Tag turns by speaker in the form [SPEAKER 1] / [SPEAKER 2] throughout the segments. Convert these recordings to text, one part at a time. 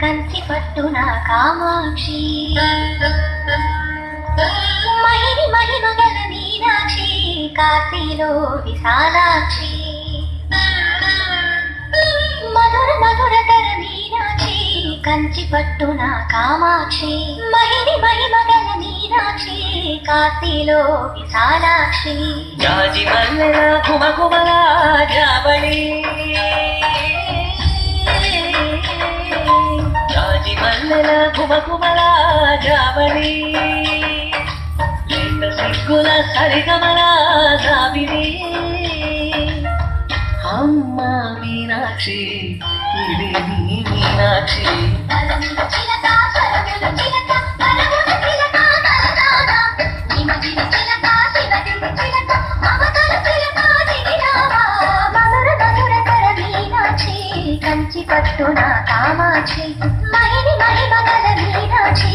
[SPEAKER 1] కంచి పట్టున కామాక్షి మహిని మహిమ గల మీనాక్షి కాశీలో విశాలాక్షి మధుర మధురతర మీనాక్షి కంచి పట్టున కామాక్షి మహిని మహిమ గల మీనాక్షి కాశీలో విశాలాక్షి
[SPEAKER 2] జాజి మల్లెల కుమకుమల జాబళి జాజి మల్లెల కుమకుమల జాబళి లేత సిగ్గుల సరిగమల జాబిలి అమ్మ మీనాక్షి ఇది నీ మీనాక్షి
[SPEAKER 1] కంచి పట్టున కామాక్షి మహిని మహిమ గల మీనాక్షి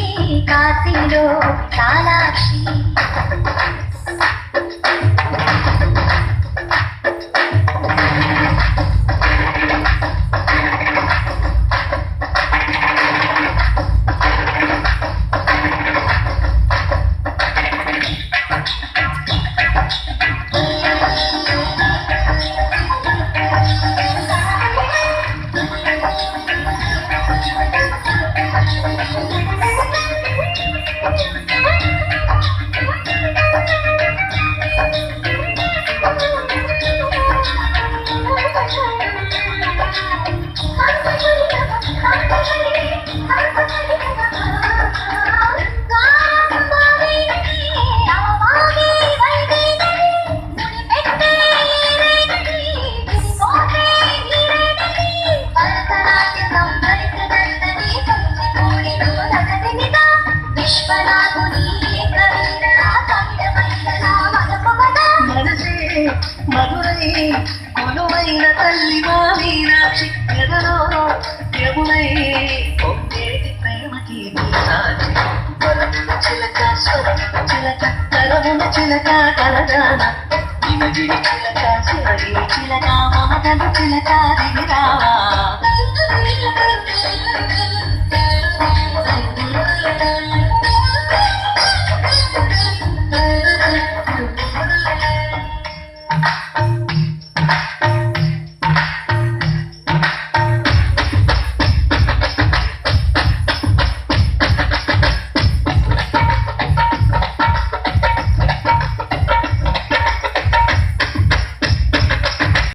[SPEAKER 1] కాశీలో విశాలాక్షి
[SPEAKER 2] మధురై కొలువైన తల్లి మా మీనాక్షి ఎదలో యమునై పొంగేటి ప్రేమకి సాక్షి వరమున చిలక స్వరమున చిలక తరమున చిలక కలదాన ఇమగిరి చిలక శివగిరి చిలక మమతలు చిలక దిగిరావా